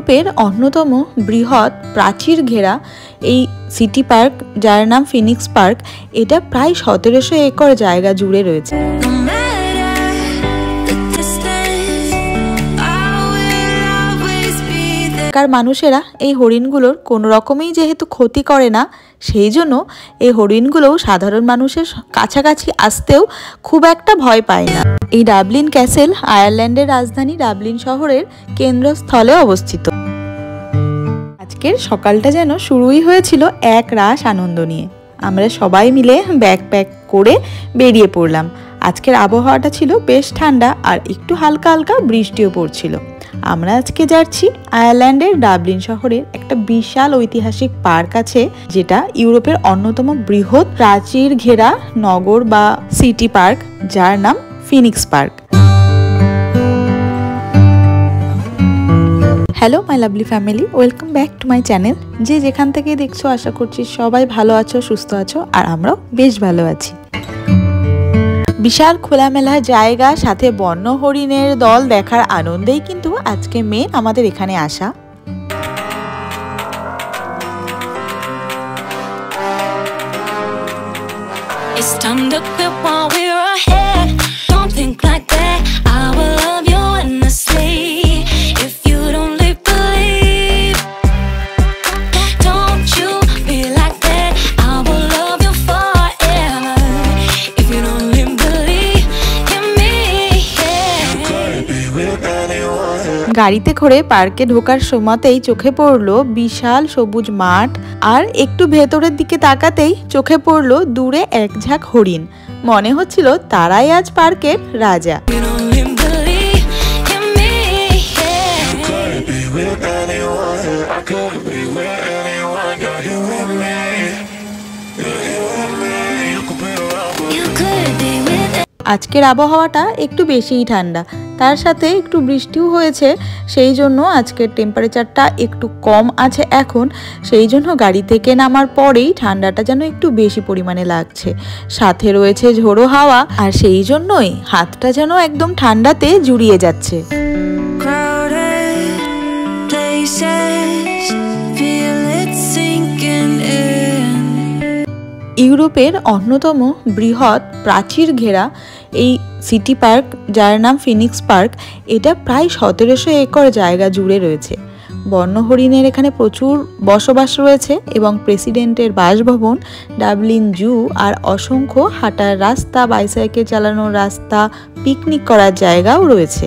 ইউরোপের অন্যতম বৃহৎ প্রাচীর ঘেরা এই সিটি পার্ক, যার নাম ফিনিক্স পার্ক, এটা প্রায় 1700 একর জায়গা জুড়ে রয়েছে। মানুষেরা এই হরিণগুলোর কোনো রকমেই যেহেতু ক্ষতি করে না, সেই জন্য এই হরিণগুলোও সাধারণ মানুষের কাছাকাছি আসতেও খুব একটা ভয় পায় না। এই ডাবলিন ক্যাসেল আয়ারল্যান্ডের রাজধানী ডাবলিন শহরের কেন্দ্রস্থলে অবস্থিত। আজকের সকালটা যেন শুরুই হয়েছিল এক রাস আনন্দ নিয়ে। আমরা সবাই মিলে ব্যাগ প্যাক করে বেরিয়ে পড়লাম। আজকের আবহাওয়াটা ছিল বেশ ঠান্ডা আর একটু হালকা হালকা বৃষ্টিও পড়ছিল। আমরা আজকে যাচ্ছি আয়ারল্যান্ডের ডাবলিন শহরের একটা বিশাল ঐতিহাসিক পার্ক আছে, যেটা ইউরোপের অন্যতম বৃহৎ প্রাচীর ঘেরা নগর বা সিটি পার্ক, যার নাম Phoenix park. Hello my lovely family, welcome back to my channel. যে যেখান থেকে দেখছো আশা করছি সবাই ভালো আছো, সুস্থ আছো, আর আমরাও বেশ ভালো আছি। বিশাল খোলামেলা জায়গা, সাথে বন্য হরিণের দল দেখার আনন্দেই কিন্তু আজকে মেন আমাদের এখানে আসা। গাড়িতে করে পার্কে ঢোকার সময়তেই চোখে পড়লো বিশাল সবুজ মাঠ, আর একটু ভেতরের দিকে তাকাতেই চোখে পড়লো দূরে এক ঝাঁক হরিণ। মনে হচ্ছিল তারাই আজ পার্কের রাজা। আজকের আবহাওয়াটা একটু বেশিই ঠান্ডা, তার সাথে একটু বৃষ্টিও হয়েছে, সেই জন্য আজকের টেম্পারেচারটা একটু কম আছে এখন। সেই জন্য গাড়ি থেকে নামার পরেই ঠান্ডাটা যেন একটু বেশি পরিমাণে লাগছে, সাথে রয়েছে ঝোড়ো হাওয়া, আর সেই জন্যই হাতটা যেন একদম ঠান্ডাতে জুড়িয়ে যাচ্ছে। ইউরোপের অন্যতম বৃহৎ প্রাচীর ঘেরা এই সিটি পার্ক, যার নাম ফিনিক্স পার্ক, এটা প্রায় 1700 একর জায়গা জুড়ে রয়েছে। বন্য হরিণের এখানে প্রচুর বসবাস রয়েছে এবং প্রেসিডেন্টের বাসভবন, ডাবলিন জু, আর অসংখ্য হাঁটার রাস্তা, বাইসাইকেল চালানোর রাস্তা, পিকনিক করার জায়গাও রয়েছে।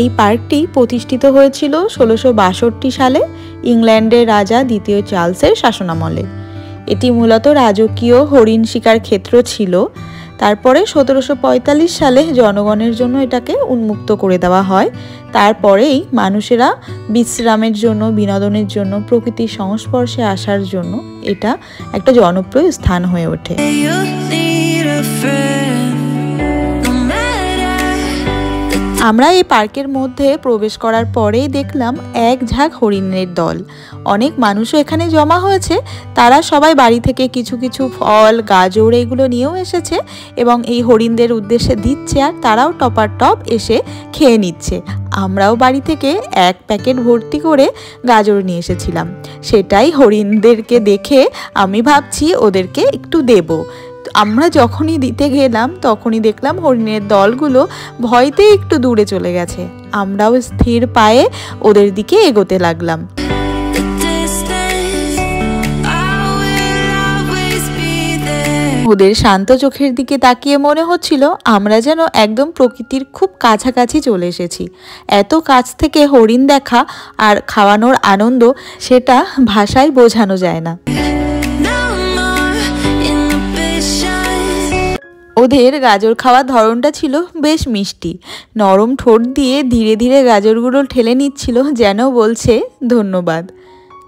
এই পার্কটি প্রতিষ্ঠিত হয়েছিল 1662 সালে ইংল্যান্ডের রাজা দ্বিতীয় চার্লসের শাসনামলে। এটি মূলত রাজকীয় হরিণ শিকার ক্ষেত্র ছিল। তারপরে 1745 সালে জনগণের জন্য এটাকে উন্মুক্ত করে দেওয়া হয়। তারপরেই মানুষেরা বিশ্রামের জন্য, বিনোদনের জন্য, প্রকৃতির সংস্পর্শে আসার জন্য এটা একটা জনপ্রিয় স্থান হয়ে ওঠে। আমরা এই পার্কের মধ্যে প্রবেশ করার পরেই দেখলাম এক ঝাঁক হরিণের দল। অনেক মানুষও এখানে জমা হয়েছে। তারা সবাই বাড়ি থেকে কিছু কিছু ফল, গাজর এগুলো নিয়েও এসেছে এবং এই হরিণদের উদ্দেশ্যে দিচ্ছে, আর তারাও টপার টপ এসে খেয়ে নিচ্ছে। আমরাও বাড়ি থেকে এক প্যাকেট ভর্তি করে গাজর নিয়ে এসেছিলাম। সেটাই হরিণদেরকে দেখে আমি ভাবছি ওদেরকে একটু দেব। আমরা যখনই দিতে গেলাম তখনই দেখলাম হরিণের দলগুলো ভয়তে একটু দূরে চলে গেছে। আমরাও স্থির পায়ে ওদের দিকে এগোতে লাগলাম। ওদের শান্ত চোখের দিকে তাকিয়ে মনে হচ্ছিল আমরা যেন একদম প্রকৃতির খুব কাছাকাছি চলে এসেছি। এত কাছ থেকে হরিণ দেখা আর খাওয়ানোর আনন্দ, সেটা ভাষায় বোঝানো যায় না। ওদের গাজর খাওয়ার ধরনটা ছিল বেশ মিষ্টি। নরম ঠোঁট দিয়ে ধীরে ধীরে গাজরগুলো ঠেলে নিচ্ছিল, যেন বলছে ধন্যবাদ।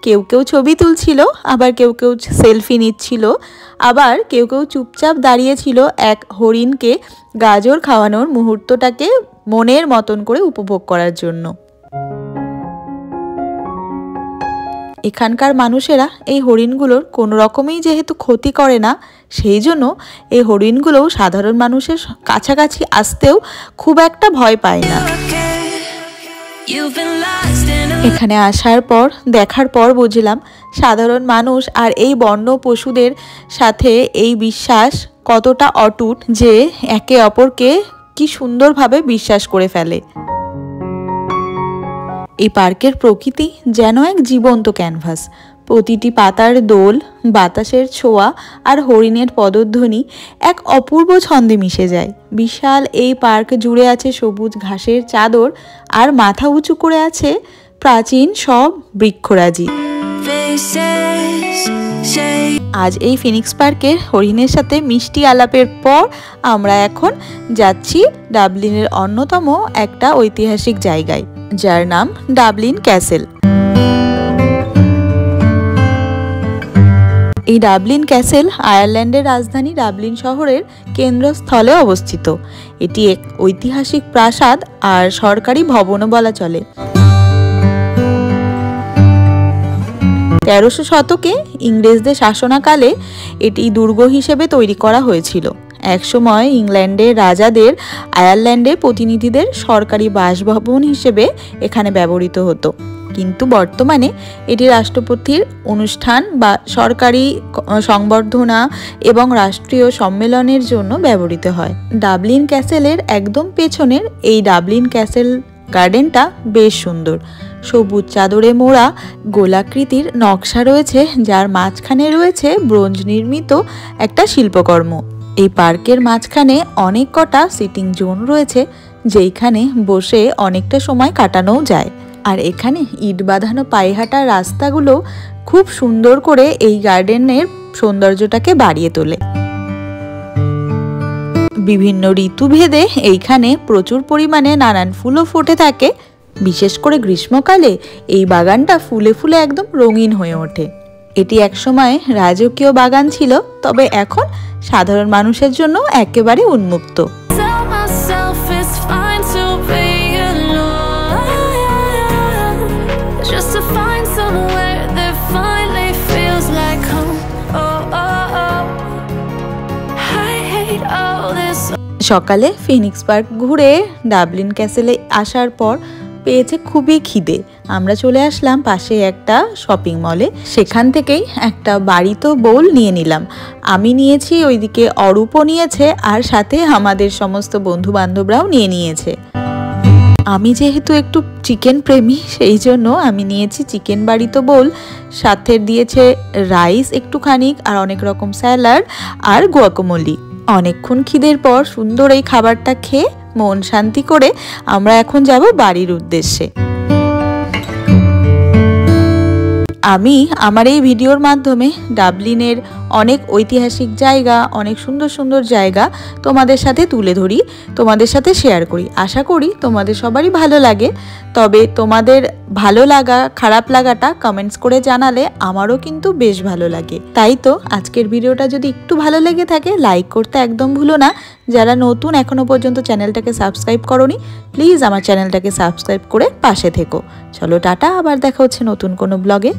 কেউ কেউ ছবি তুলছিল, আবার কেউ কেউ সেলফি নিচ্ছিল, আবার কেউ কেউ চুপচাপ দাঁড়িয়েছিল এক হরিণকে গাজর খাওয়ানোর মুহূর্তটাকে মনের মতন করে উপভোগ করার জন্য। এখানকার মানুষেরা এই হরিণগুলোর কোনো রকমেই যেহেতু ক্ষতি করে না, সেই জন্য এই হরিণগুলোও সাধারণ মানুষের কাছাকাছি আসতেও খুব একটা ভয় পায় না। এখানে আসার পর দেখার পর বুঝলাম সাধারণ মানুষ আর এই বন্য পশুদের সাথে এই বিশ্বাস কতটা অটুট, যে একে অপরকে কি সুন্দরভাবে বিশ্বাস করে ফেলে। এই পার্কের প্রকৃতি যেন এক জীবন্ত ক্যানভাস। প্রতিটি পাতার দোল, বাতাসের ছোঁয়া আর হরিণের পদধ্বনি এক অপূর্ব ছন্দে মিশে যায়। বিশাল এই পার্ক জুড়ে আছে সবুজ ঘাসের চাদর, আর মাথা উঁচু করে আছে প্রাচীন সব বৃক্ষরাজি। আজ এই ফিনিক্স পার্কের হরিণের সাথে মিষ্টি আলাপের পর আমরা এখন যাচ্ছি ডাবলিনের অন্যতম একটা ঐতিহাসিক জায়গায়, যার নাম ডাবলিন ক্যাসেল। এই ডাবলিন ক্যাসেল আয়ারল্যান্ডের রাজধানী ডাবলিন শহরের কেন্দ্রস্থলে অবস্থিত। এটি এক ঐতিহাসিক প্রাসাদ আর সরকারি ভবনও বলা চলে। 1300 শতকে ইংরেজদের শাসনাকালে এটি দুর্গ হিসেবে তৈরি করা হয়েছিল। একসময় ইংল্যান্ডের রাজাদের আয়ারল্যান্ডের প্রতিনিধিদের সরকারি বাসভবন হিসেবে এখানে ব্যবহৃত হতো, কিন্তু বর্তমানে এটি রাষ্ট্রপতির অনুষ্ঠান বা সরকারি সংবর্ধনা এবং রাষ্ট্রীয় সম্মেলনের জন্য ব্যবহৃত হয়। ডাবলিন ক্যাসেলের একদম পেছনের এই ডাবলিন ক্যাসেল গার্ডেনটা বেশ সুন্দর। সবুজ চাদরে মোড়া গোলাকৃতির নকশা রয়েছে, যার মাঝখানে রয়েছে ব্রোঞ্জ নির্মিত একটা শিল্পকর্ম। এই পার্কের মাঝখানে অনেক কটা সিটিং জোন রয়েছে, যেইখানে বসে অনেকটা সময় কাটানোও যায়। আর এখানে ইট বাঁধানো পায়ে হাঁটার রাস্তাগুলো খুব সুন্দর করে এই গার্ডেনের সৌন্দর্যটাকে বাড়িয়ে তোলে। বিভিন্ন ঋতুভেদে এইখানে প্রচুর পরিমাণে নানান ফুলও ফুটে থাকে। বিশেষ করে গ্রীষ্মকালে এই বাগানটা ফুলে ফুলে একদম রঙিন হয়ে ওঠে। এটি একসময় রাজকীয় বাগান ছিল, তবে এখন সাধারণ মানুষের জন্য একেবারে উন্মুক্ত। সকালে ফিনিক্স পার্ক ঘুরে ডাবলিন ক্যাসেলে আসার পর পেয়েছে খুবই খিদে। আমরা চলে আসলাম পাশে একটা শপিং মলে, সেখান থেকেই একটা বাড়িতো বোল নিয়ে নিলাম। আমি নিয়েছি, ওইদিকে অরূপও নিয়েছে, আর সাথে আমাদের সমস্ত বন্ধু বান্ধবরাও নিয়ে নিয়েছে। আমি যেহেতু একটু চিকেন প্রেমী, সেই জন্য আমি নিয়েছি চিকেন বাড়িতো বোল। সাথে দিয়েছে রাইস একটুখানি, আর অনেক রকম স্যালাড আর গুয়াকামোলি। অনেকক্ষণ খিদের পর সুন্দর এই খাবারটা খেয়ে মন শান্তি করে আমরা এখন যাব বাড়ির উদ্দেশ্যে। আমি আমার এই ভিডিওর মাধ্যমে ডাবলিনের অনেক ঐতিহাসিক জায়গা, অনেক সুন্দর সুন্দর জায়গা তোমাদের সাথে তুলে ধরি, তোমাদের সাথে শেয়ার করি। আশা করি তোমাদের সবারই ভালো লাগে। তবে তোমাদের ভালো লাগা খারাপ লাগাটা কমেন্টস করে জানালে আমারও কিন্তু বেশ ভালো লাগে। তাই তো আজকের ভিডিওটা যদি একটু ভালো লেগে থাকে লাইক করতে একদম ভুলো না। যারা নতুন এখনো পর্যন্ত চ্যানেলটাকে সাবস্ক্রাইব করোনি, প্লিজ আমার চ্যানেলটাকে সাবস্ক্রাইব করে পাশে থেকো। চলো টাটা, আবার দেখা হচ্ছে নতুন কোনো ব্লগে।